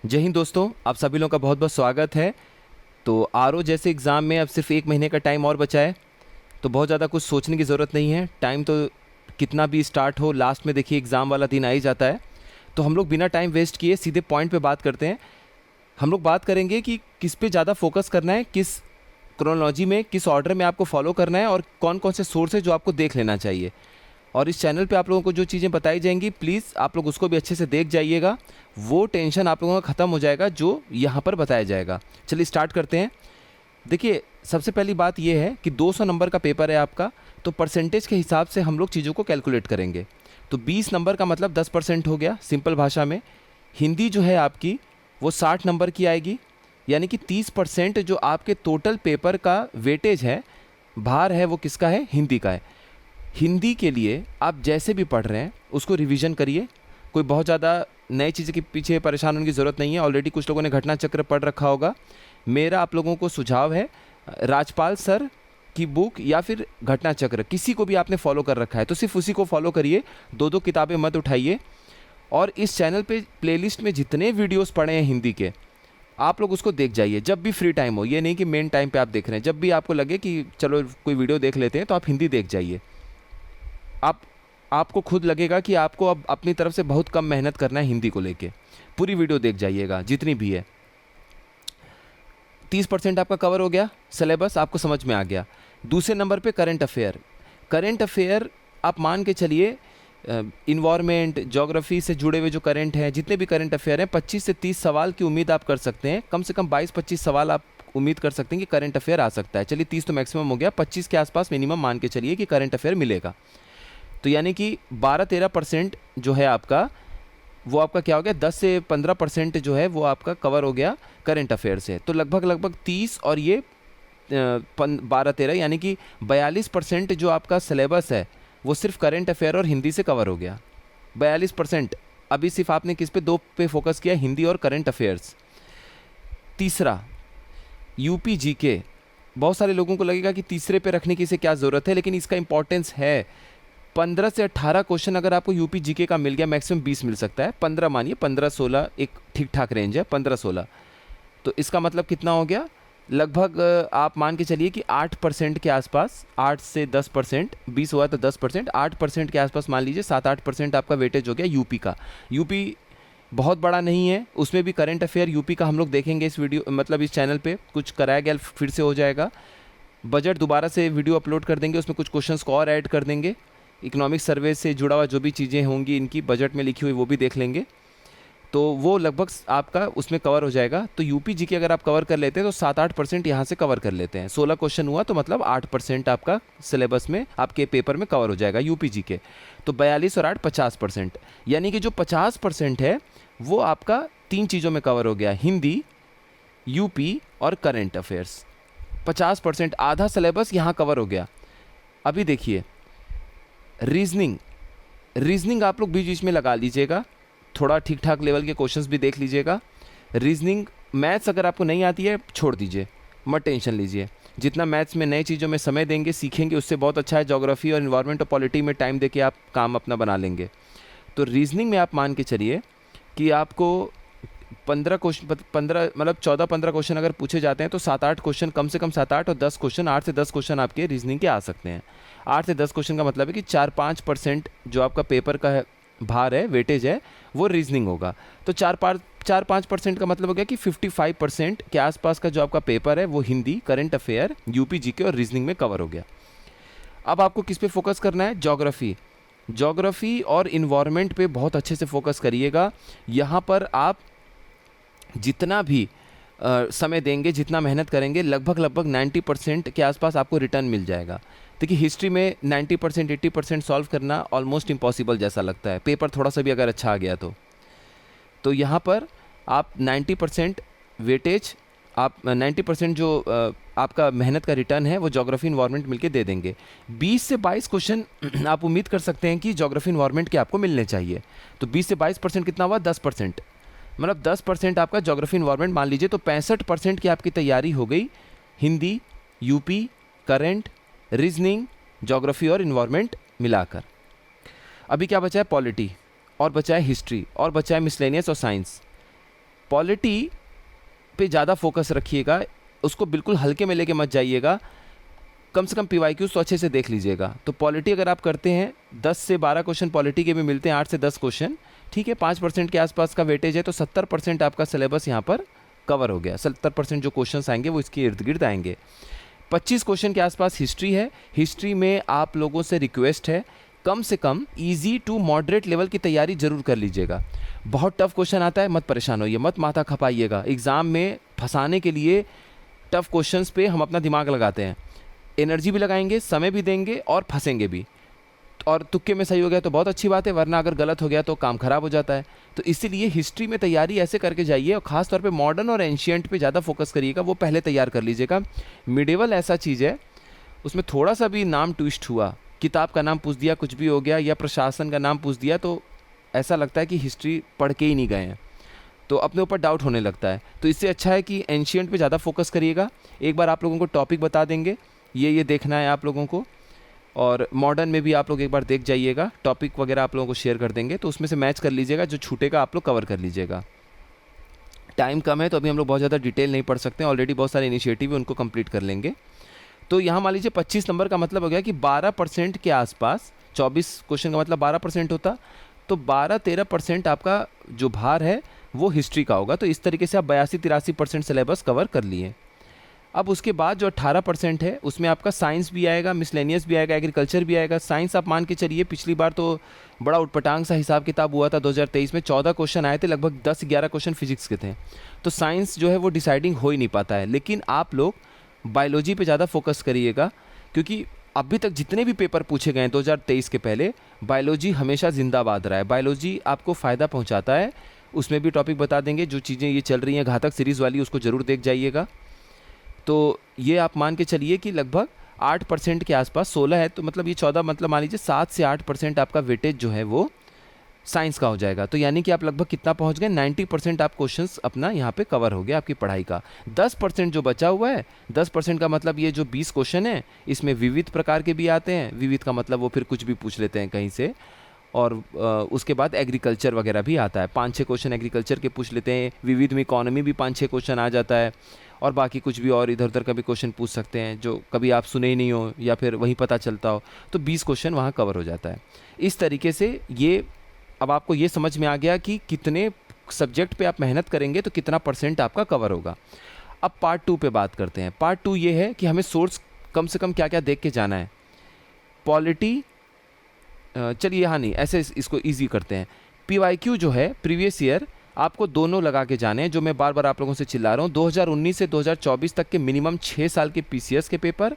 जय हिंद दोस्तों, आप सभी लोगों का बहुत बहुत स्वागत है। तो आरओ जैसे एग्ज़ाम में अब सिर्फ 1 महीने का टाइम और बचा है, तो बहुत ज़्यादा कुछ सोचने की ज़रूरत नहीं है। टाइम तो कितना भी स्टार्ट हो, लास्ट में देखिए एग्ज़ाम वाला दिन आ ही जाता है। तो हम लोग बिना टाइम वेस्ट किए सीधे पॉइंट पे बात करते हैं। हम लोग बात करेंगे कि किस पे ज़्यादा फोकस करना है, किस क्रोनोलॉजी में, किस ऑर्डर में आपको फॉलो करना है और कौन कौन से सोर्स है जो आपको देख लेना चाहिए। और इस चैनल पे आप लोगों को जो चीज़ें बताई जाएंगी, प्लीज़ आप लोग उसको भी अच्छे से देख जाइएगा। वो टेंशन आप लोगों का ख़त्म हो जाएगा जो यहाँ पर बताया जाएगा। चलिए स्टार्ट करते हैं। देखिए, सबसे पहली बात ये है कि 200 नंबर का पेपर है आपका, तो परसेंटेज के हिसाब से हम लोग चीज़ों को कैलकुलेट करेंगे। तो 20 नंबर का मतलब 10% हो गया सिंपल भाषा में। हिंदी जो है आपकी वो 60 नंबर की आएगी, यानी कि 30% जो आपके टोटल पेपर का वेटेज है, भार है, वो किसका है? हिंदी का है। हिंदी के लिए आप जैसे भी पढ़ रहे हैं उसको रिवीजन करिए। कोई बहुत ज़्यादा नई चीज़ें के पीछे परेशान होने की ज़रूरत नहीं है। ऑलरेडी कुछ लोगों ने घटना चक्र पढ़ रखा होगा। मेरा आप लोगों को सुझाव है, राजपाल सर की बुक या फिर घटना चक्र, किसी को भी आपने फॉलो कर रखा है तो सिर्फ उसी को फॉलो करिए। दो दो किताबें मत उठाइए। और इस चैनल पे प्लेलिस्ट में जितने वीडियोस पड़े हैं हिंदी के, आप लोग उसको देख जाइए जब भी फ्री टाइम हो। ये नहीं कि मेन टाइम पे आप देख रहे हैं, जब भी आपको लगे कि चलो कोई वीडियो देख लेते हैं तो आप हिंदी देख जाइए। आप आपको खुद लगेगा कि आपको अब अपनी तरफ से बहुत कम मेहनत करना है हिंदी को लेके। पूरी वीडियो देख जाइएगा जितनी भी है। 30% आपका कवर हो गया, सिलेबस आपको समझ में आ गया। दूसरे नंबर पे करंट अफेयर। करंट अफेयर आप मान के चलिए, इन्वायरमेंट, ज्योग्राफी से जुड़े हुए जो करंट हैं, जितने भी करंट अफेयर हैं, 25 से 30 सवाल की उम्मीद आप कर सकते हैं। कम से कम 22-25 सवाल आप उम्मीद कर सकते हैं कि करंट अफेयर आ सकता है। चलिए 30 तो मैक्सिमम हो गया, 25 के आसपास मिनिमम मान के चलिए कि करंट अफेयर मिलेगा। तो यानी कि 12-13% जो है आपका, वो आपका क्या हो गया, 10 से 15% जो है वो आपका कवर हो गया करंट अफेयर से। तो लगभग लगभग 30 और ये 12-13, यानी कि 42% जो आपका सिलेबस है वो सिर्फ करंट अफेयर और हिंदी से कवर हो गया। 42%। अभी सिर्फ आपने किस पे, दो पे फोकस किया, हिंदी और करंट अफेयर्स। तीसरा, यूपी जीके। बहुत सारे लोगों को लगेगा कि तीसरे पे रखने की इसे क्या ज़रूरत है, लेकिन इसका इंपॉर्टेंस है। 15 से 18 क्वेश्चन अगर आपको यूपी जीके का मिल गया, मैक्सिमम 20 मिल सकता है। 15 मानिए, 15-16 एक ठीक ठाक रेंज है, 15-16। तो इसका मतलब कितना हो गया? लगभग आप मान के चलिए कि 8% के आसपास, 8 से 10%, 20 हुआ तो 10%, 8% के आसपास मान लीजिए, 7-8% आपका वेटेज हो गया यूपी का। यूपी बहुत बड़ा नहीं है, उसमें भी करंट अफेयर यूपी का हम लोग देखेंगे इस वीडियो, मतलब इस चैनल पे कुछ कराया गया फिर से हो जाएगा। बजट दोबारा से वीडियो अपलोड कर देंगे, उसमें कुछ क्वेश्चंस को और ऐड कर देंगे। इकोनॉमिक सर्वे से जुड़ा हुआ जो भी चीज़ें होंगी इनकी बजट में लिखी हुई, वो भी देख लेंगे। तो वो लगभग आपका उसमें कवर हो जाएगा। तो यूपी जी के अगर आप कवर कर लेते हैं तो 7-8% यहाँ से कवर कर लेते हैं। 16 क्वेश्चन हुआ तो मतलब 8% आपका सिलेबस में, आपके पेपर में कवर हो जाएगा यूपी जी के। तो 42 और 8 50%, यानी कि जो 50% है वो आपका 3 चीज़ों में कवर हो गया, हिंदी, यूपी और करंट अफेयर्स। 50%, आधा सिलेबस यहाँ कवर हो गया। अभी देखिए रीजनिंग। रीजनिंग आप लोग बीच बीच में लगा लीजिएगा, थोड़ा ठीक ठाक लेवल के क्वेश्चंस भी देख लीजिएगा। रीजनिंग, मैथ्स अगर आपको नहीं आती है छोड़ दीजिए, मत टेंशन लीजिए। जितना मैथ्स में नई चीज़ों में समय देंगे, सीखेंगे, उससे बहुत अच्छा है। ज्योग्राफी और इन्वायरमेंट और पॉलिटी में टाइम देके आप काम अपना बना लेंगे। तो रीजनिंग में आप मान के चलिए कि आपको 15 क्वेश्चन, 15 मतलब 14-15 क्वेश्चन अगर पूछे जाते हैं तो 7-8 क्वेश्चन, कम से कम 7-8 और 10 क्वेश्चन, 8 से 10 क्वेश्चन आपके रीजनिंग के आ सकते हैं। 8 से 10 क्वेश्चन का मतलब है कि 4-5% जो आपका पेपर का है, भार है, वेटेज है, वो रीजनिंग होगा। तो 4-5% का मतलब हो गया कि 55% के आसपास का जो आपका पेपर है वो Hindi, current affair, UP GK और रीजनिंग में कवर हो गया। अब आपको किस पे फोकस करना है? ज्योग्राफी। ज्योग्राफी और इन्वायरमेंट पे बहुत अच्छे से फोकस करिएगा। यहाँ पर आप जितना भी समय देंगे, जितना मेहनत करेंगे, लगभग लगभग 90% के आसपास आपको रिटर्न मिल जाएगा। देखिए हिस्ट्री में 90% 80% सॉल्व करना ऑलमोस्ट इम्पॉसिबल जैसा लगता है, पेपर थोड़ा सा भी अगर अच्छा आ गया तो यहाँ पर आप 90% वेटेज, आप 90% जो आपका मेहनत का रिटर्न है वो ज्योग्राफी इन्वायरमेंट मिलके दे देंगे। 20 से 22 क्वेश्चन आप उम्मीद कर सकते हैं कि ज्योग्राफी इन्वायरमेंट के आपको मिलने चाहिए। तो 20 से 22% कितना हुआ? 10%। मतलब 10% आपका ज्योग्राफी इन्वायरमेंट मान लीजिए, तो 65% की आपकी तैयारी हो गई Hindi, UP, current, reasoning, geography और इन्वायरमेंट मिलाकर। अभी क्या बचा है? पॉलिटी, और बचा है हिस्ट्री, और बचा है मिसलेनियस और साइंस। पॉलिटी पे ज़्यादा फोकस रखिएगा, उसको बिल्कुल हल्के में लेके मत जाइएगा। कम से कम PYQs तो अच्छे से देख लीजिएगा। तो पॉलिटी अगर आप करते हैं 10 से 12 क्वेश्चन पॉलिटी के भी मिलते हैं, 8 से 10 क्वेश्चन, ठीक है, 5% के आसपास का वेटेज है, तो 70% आपका सिलेबस यहाँ पर कवर हो गया। 70% जो क्वेश्चंस आएंगे वो इसके इर्द गिर्द आएंगे। 25 क्वेश्चन के आसपास हिस्ट्री है। हिस्ट्री में आप लोगों से रिक्वेस्ट है कम से कम इजी टू मॉडरेट लेवल की तैयारी जरूर कर लीजिएगा। बहुत टफ क्वेश्चन आता है, मत परेशान होइए, मत माथा खपाइएगा। एग्ज़ाम में फंसाने के लिए टफ क्वेश्चंस पे हम अपना दिमाग लगाते हैं, एनर्जी भी लगाएंगे, समय भी देंगे और फंसेंगे भी। और तुक्के में सही हो गया तो बहुत अच्छी बात है, वरना अगर गलत हो गया तो काम खराब हो जाता है। तो इसीलिए हिस्ट्री में तैयारी ऐसे करके जाइए, और ख़ास तौर पे मॉडर्न और एंशियंट पे ज़्यादा फोकस करिएगा, वो पहले तैयार कर लीजिएगा। मिडेवल ऐसा चीज़ है, उसमें थोड़ा सा भी नाम ट्विस्ट हुआ, किताब का नाम पूछ दिया, कुछ भी हो गया, या प्रशासन का नाम पूछ दिया, तो ऐसा लगता है कि हिस्ट्री पढ़ के ही नहीं गए हैं, तो अपने ऊपर डाउट होने लगता है। तो इससे अच्छा है कि एंशियंट पे ज़्यादा फोकस करिएगा। एक बार आप लोगों को टॉपिक बता देंगे, ये देखना है आप लोगों को, और मॉडर्न में भी आप लोग एक बार देख जाइएगा, टॉपिक वगैरह आप लोगों को शेयर कर देंगे, तो उसमें से मैच कर लीजिएगा, जो छूटेगा आप लोग कवर कर लीजिएगा। टाइम कम है तो अभी हम लोग बहुत ज़्यादा डिटेल नहीं पढ़ सकते हैं, ऑलरेडी बहुत सारे इनिशिएटिव है, उनको कंप्लीट कर लेंगे। तो यहाँ मान लीजिए 25 नंबर का मतलब हो गया कि 12% के आसपास, 24 क्वेश्चन का मतलब 12% होता, तो 12-13% आपका जो भार है वो हिस्ट्री का होगा। तो इस तरीके से आप 82-83% सिलेबस कवर कर लिए। अब उसके बाद जो 18% है उसमें आपका साइंस भी आएगा, मिसलेनियस भी आएगा, एग्रीकल्चर भी आएगा। साइंस आप मान के चलिए, पिछली बार तो बड़ा उटपटांग सा हिसाब किताब हुआ था, 2023 में 14 क्वेश्चन आए थे, लगभग 10-11 क्वेश्चन फिजिक्स के थे। तो साइंस जो है वो डिसाइडिंग हो ही नहीं पाता है। लेकिन आप लोग बायोलॉजी पे ज़्यादा फोकस करिएगा, क्योंकि अभी तक जितने भी पेपर पूछे गए हैं 2023 के पहले, बायोलॉजी हमेशा जिंदाबाद रहा है। बायोलॉजी आपको फ़ायदा पहुंचाता है, उसमें भी टॉपिक बता देंगे। जो चीज़ें ये चल रही हैं घातक सीरीज़ वाली, उसको ज़रूर देख जाइएगा। तो ये आप मान के चलिए कि लगभग 8% के आसपास, 16 है तो मतलब ये 14, मतलब मान लीजिए 7 से 8% आपका वेटेज जो है वो साइंस का हो जाएगा। तो यानी कि आप लगभग कितना पहुंच गए, 90% आप क्वेश्चंस अपना यहाँ पे कवर हो गया आपकी पढ़ाई का। 10% जो बचा हुआ है, 10% का मतलब ये जो 20 क्वेश्चन है, इसमें विविध प्रकार के भी आते हैं। विविध का मतलब वो फिर कुछ भी पूछ लेते हैं कहीं से, और उसके बाद एग्रीकल्चर वगैरह भी आता है, 5-6 क्वेश्चन एग्रीकल्चर के पूछ लेते हैं। विविध में इकोनॉमी भी 5-6 क्वेश्चन आ जाता है, और बाकी कुछ भी और इधर उधर का भी क्वेश्चन पूछ सकते हैं जो कभी आप सुने ही नहीं हो या फिर वहीं पता चलता हो। तो 20 क्वेश्चन वहाँ कवर हो जाता है। इस तरीके से ये, अब आपको ये समझ में आ गया कि कितने सब्जेक्ट पे आप मेहनत करेंगे तो कितना % आपका कवर होगा। अब पार्ट 2 पे बात करते हैं। पार्ट 2 ये है कि हमें सोर्स कम से कम क्या क्या देख के जाना है। पॉलिटी, चलिए यहाँ नहीं, ऐसे इसको ईजी करते हैं। PYQ जो है प्रीवियस ईयर, आपको दोनों लगा के जाने हैं, जो मैं बार बार आप लोगों से चिल्ला रहा हूँ। 2019 से 2024 तक के मिनिमम 6 साल के PCS के पेपर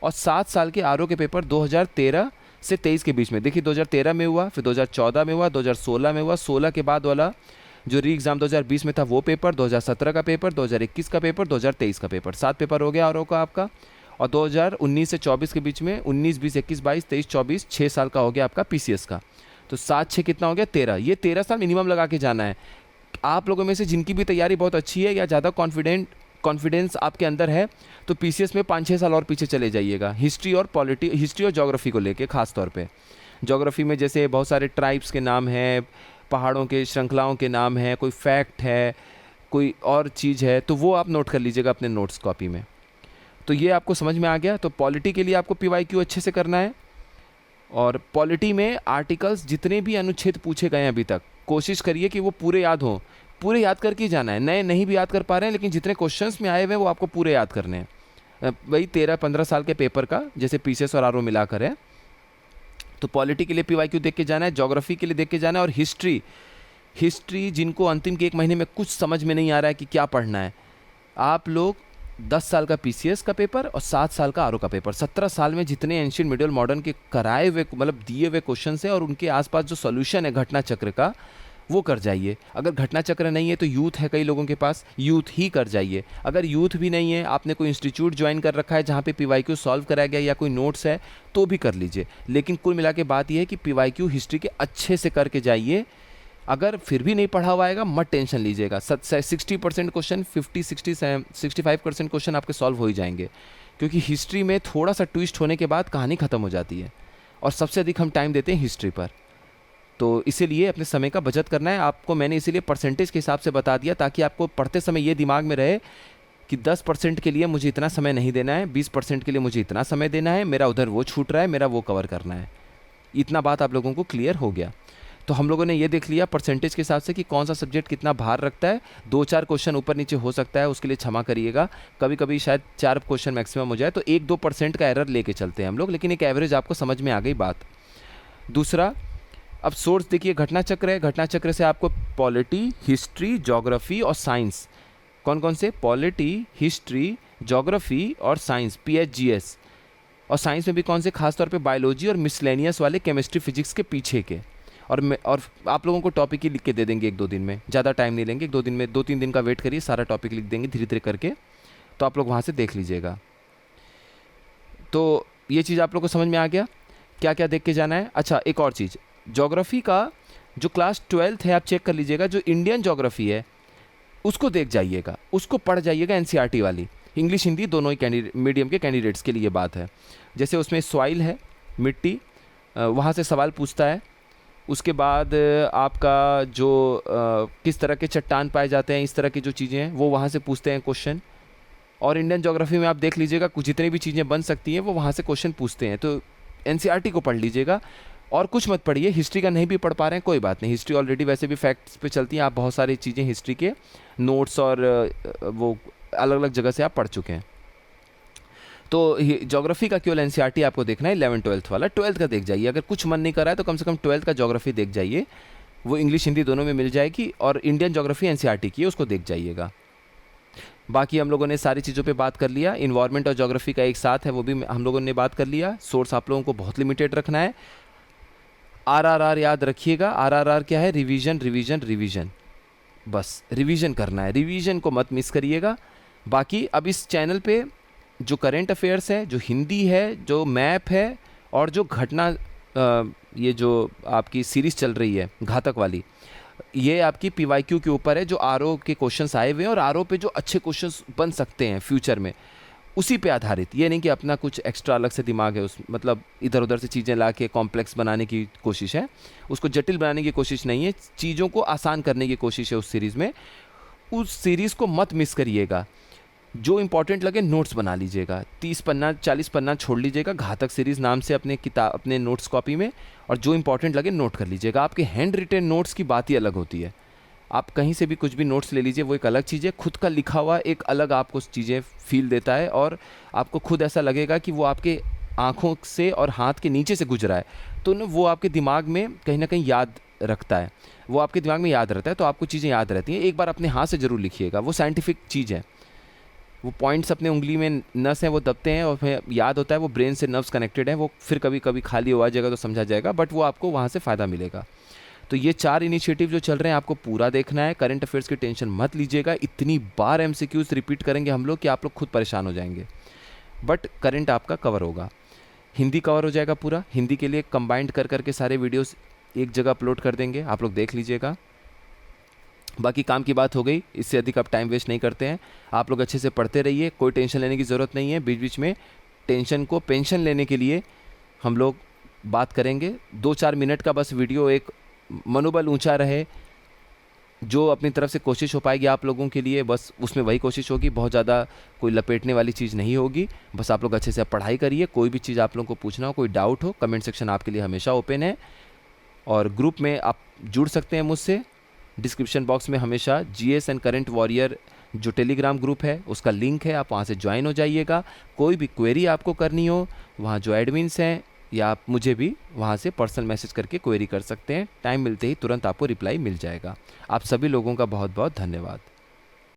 और 7 साल के RO के पेपर 2013 से 23 के बीच में। देखिए 2013 में हुआ, फिर 2014 में हुआ, 2016 में हुआ, 16 के बाद वाला जो री एग्ज़ाम 2020 में था वो पेपर, 2017 का पेपर, 2021 का पेपर, 2023 का पेपर, 7 पेपर हो गया RO का आपका। और 2019 से 24 के बीच में 19, 20, 21, 22, 23, 24 6 साल का हो गया आपका PCS का। तो 7-6 कितना हो गया, 13। ये 13 साल मिनिमम लगा के जाना है। आप लोगों में से जिनकी भी तैयारी बहुत अच्छी है या ज़्यादा कॉन्फिडेंस आपके अंदर है, तो PCS में 5-6 साल और पीछे चले जाइएगा। हिस्ट्री और ज्योग्राफी को लेके खास तौर पे। ज्योग्राफी में जैसे बहुत सारे ट्राइब्स के नाम हैं, पहाड़ों के श्रृंखलाओं के नाम हैं, कोई फैक्ट है, कोई और चीज़ है, तो वो आप नोट कर लीजिएगा अपने नोट्स कॉपी में। तो ये आपको समझ में आ गया। तो पॉलिटी के लिए आपको PYQ अच्छे से करना है, और पॉलिटी में आर्टिकल्स जितने भी अनुच्छेद पूछे गए हैं अभी तक, कोशिश करिए कि वो पूरे याद हों। पूरे याद करके ही जाना है, नए नहीं भी याद कर पा रहे हैं, लेकिन जितने क्वेश्चंस में आए हुए हैं वो आपको पूरे याद करने हैं। वही 13-15 साल के पेपर का, जैसे PCS और RO मिलाकर है। तो पॉलिटी के लिए PYQ देख के जाना है, ज्योग्राफी के लिए देख के जाना है, और हिस्ट्री जिनको अंतिम के 1 महीने में कुछ समझ में नहीं आ रहा है कि क्या पढ़ना है, आप लोग 10 साल का PCS का पेपर और 7 साल का RO का पेपर, 17 साल में जितने एंशिएंट मिडियल मॉडर्न के कराए हुए, मतलब दिए हुए क्वेश्चन है और उनके आसपास जो सॉल्यूशन है घटना चक्र का, वो कर जाइए। अगर घटना चक्र नहीं है तो यूथ है कई लोगों के पास, यूथ ही कर जाइए। अगर यूथ भी नहीं है, आपने कोई इंस्टीट्यूट ज्वाइन कर रखा है जहाँ पे PYQ सॉल्व कराया गया या कोई नोट्स है, तो भी कर लीजिए। लेकिन कुल मिला के बात यह है कि PYQ हिस्ट्री के अच्छे से करके जाइए। अगर फिर भी नहीं पढ़ा हुआ आएगा, मत टेंशन लीजिएगा। 60% क्वेश्चन, 65% क्वेश्चन आपके सॉल्व हो ही जाएंगे, क्योंकि हिस्ट्री में थोड़ा सा ट्विस्ट होने के बाद कहानी ख़त्म हो जाती है, और सबसे अधिक हम टाइम देते हैं हिस्ट्री पर। तो इसीलिए अपने समय का बचत करना है आपको। मैंने इसीलिए परसेंटेज के हिसाब से बता दिया ताकि आपको पढ़ते समय ये दिमाग में रहे कि 10% के लिए मुझे इतना समय नहीं देना है, 20% के लिए मुझे इतना समय देना है, मेरा उधर वो छूट रहा है, मेरा वो कवर करना है। इतना बात आप लोगों को क्लियर हो गया। तो हम लोगों ने ये देख लिया परसेंटेज के हिसाब से कि कौन सा सब्जेक्ट कितना भार रखता है। 2-4 क्वेश्चन ऊपर नीचे हो सकता है, उसके लिए क्षमा करिएगा। कभी कभी शायद 4 क्वेश्चन मैक्सिमम हो जाए, तो 1-2% का एरर लेके चलते हैं हम लोग, लेकिन एक एवरेज आपको समझ में आ गई बात। दूसरा, अब सोर्स देखिए, घटना चक्र है। घटना चक्र से आपको पॉलिटी, हिस्ट्री, ज्योग्राफी और साइंस, कौन कौन से, पॉलिटी, हिस्ट्री, ज्योग्राफी और साइंस, PHGS, और साइंस में भी कौन से, खासतौर पे बायोलॉजी और मिसलेनियस वाले, केमिस्ट्री फिजिक्स के पीछे के। और आप लोगों को टॉपिक ही लिख के दे देंगे 1-2 दिन में, ज़्यादा टाइम नहीं लेंगे। 1-2 दिन में, 2-3 दिन का वेट करिए, सारा टॉपिक लिख देंगे धीरे धीरे करके, तो आप लोग वहाँ से देख लीजिएगा। तो ये चीज़ आप लोग को समझ में आ गया क्या क्या देख के जाना है। अच्छा, एक और चीज़, ज्योग्राफी का जो क्लास 12th है आप चेक कर लीजिएगा, जो इंडियन ज्योग्राफी है उसको देख जाइएगा, उसको पढ़ जाइएगा। NCERT वाली, इंग्लिश हिंदी दोनों ही मीडियम के कैंडिडेट्स के लिए बात है। जैसे उसमें सॉइल है, मिट्टी, वहाँ से सवाल पूछता है। उसके बाद आपका जो किस तरह के चट्टान पाए जाते हैं, इस तरह की जो चीज़ें हैं वो वहाँ से पूछते हैं क्वेश्चन। और इंडियन ज्योग्राफी में आप देख लीजिएगा कुछ जितनी भी चीज़ें बन सकती हैं वो वहाँ से क्वेश्चन पूछते हैं। तो NCERT को पढ़ लीजिएगा और कुछ मत पढ़िए। हिस्ट्री का नहीं भी पढ़ पा रहे हैं कोई बात नहीं, हिस्ट्री ऑलरेडी वैसे भी फैक्ट्स पे चलती हैं, आप बहुत सारी चीज़ें हिस्ट्री के नोट्स और वो अलग अलग जगह से आप पढ़ चुके हैं। तो ज्योग्राफी का केवल NCERT आपको देखना है, 11th-12th वाला। 12th का देख जाइए, अगर कुछ मन नहीं कर रहा है तो कम से कम 12th का ज्योग्राफी देख जाइए, वो इंग्लिश हिंदी दोनों में मिल जाएगी। और इंडियन ज्योग्राफी NCERT की है, उसको देख जाइएगा। बाकी हम लोगों ने सारी चीज़ों पे बात कर लिया। इन्वायरमेंट और ज्योग्राफी का एक साथ है, वो भी हम लोगों ने बात कर लिया। सोर्स आप लोगों को बहुत लिमिटेड रखना है। RRR याद रखिएगा, RRR क्या है, रिवीजन रिवीजन रिवीजन, बस रिवीजन करना है, रिवीजन को मत मिस करिएगा। बाकी अब इस चैनल पे जो करंट अफेयर्स है, जो हिंदी है, जो मैप है और जो घटना ये जो आपकी सीरीज़ चल रही है घातक वाली, ये आपकी PYQ के ऊपर है, जो RO के क्वेश्चंस आए हुए हैं और RO पे जो अच्छे क्वेश्चंस बन सकते हैं फ्यूचर में, उसी पे आधारित। ये नहीं कि अपना कुछ एक्स्ट्रा अलग से दिमाग है, उस मतलब इधर उधर से चीज़ें ला के कॉम्प्लेक्स बनाने की कोशिश है, उसको जटिल बनाने की कोशिश नहीं है, चीज़ों को आसान करने की कोशिश है उस सीरीज़ में। उस सीरीज़ को मत मिस करिएगा। जो इंपॉर्टेंट लगे नोट्स बना लीजिएगा, 30 पन्ना 40 पन्ना छोड़ लीजिएगा घातक सीरीज़ नाम से अपने किताब, अपने नोट्स कॉपी में, और जो इंपॉर्टेंट लगे नोट कर लीजिएगा। आपके हैंड रिटेन नोट्स की बात ही अलग होती है। आप कहीं से भी कुछ भी नोट्स ले लीजिए, वो एक अलग चीज़ है। खुद का लिखा हुआ एक अलग आपको चीज़ें फील देता है, और आपको खुद ऐसा लगेगा कि वो आपके आँखों से और हाथ के नीचे से गुजरा है, तो न वो आपके दिमाग में कहीं ना कहीं याद रखता है, वो आपके दिमाग में याद रहता है, तो आपको चीज़ें याद रहती हैं। एक बार अपने हाथ से ज़रूर लिखिएगा, वो साइंटिफिक चीज़ है। वो पॉइंट्स अपने उंगली में नस हैं, वो दबते हैं और फिर याद होता है, वो ब्रेन से नर्व्स कनेक्टेड है, वो फिर कभी कभी खाली हो जाएगा तो समझा जाएगा, बट वो आपको वहाँ से फ़ायदा मिलेगा। तो ये 4 इनिशिएटिव जो चल रहे हैं आपको पूरा देखना है। करंट अफेयर्स की टेंशन मत लीजिएगा, इतनी बार MCQs रिपीट करेंगे हम लोग कि आप लोग खुद परेशान हो जाएंगे, बट करंट आपका कवर होगा। हिंदी कवर हो जाएगा पूरा। हिंदी के लिए कंबाइंड कर करके सारे वीडियोस एक जगह अपलोड कर देंगे, आप लोग देख लीजिएगा। बाकी काम की बात हो गई, इससे अधिक आप टाइम वेस्ट नहीं करते हैं। आप लोग अच्छे से पढ़ते रहिए, कोई टेंशन लेने की ज़रूरत नहीं है। बीच बीच में टेंशन को पेंशन लेने के लिए हम लोग बात करेंगे। 2-4 मिनट का बस वीडियो, एक मनोबल ऊंचा रहे, जो अपनी तरफ से कोशिश हो पाएगी आप लोगों के लिए, बस उसमें वही कोशिश होगी। बहुत ज़्यादा कोई लपेटने वाली चीज़ नहीं होगी। बस आप लोग अच्छे से पढ़ाई करिए। कोई भी चीज़ आप लोगों को पूछना हो, कोई डाउट हो, कमेंट सेक्शन आपके लिए हमेशा ओपन है, और ग्रुप में आप जुड़ सकते हैं मुझसे। डिस्क्रिप्शन बॉक्स में हमेशा GS एंड करंट वॉरियर जो टेलीग्राम ग्रुप है उसका लिंक है, आप वहाँ से ज्वाइन हो जाइएगा। कोई भी क्वेरी आपको करनी हो, वहाँ जो एडमिन्स हैं या आप मुझे भी वहाँ से पर्सनल मैसेज करके क्वेरी कर सकते हैं। टाइम मिलते ही तुरंत आपको रिप्लाई मिल जाएगा। आप सभी लोगों का बहुत बहुत धन्यवाद।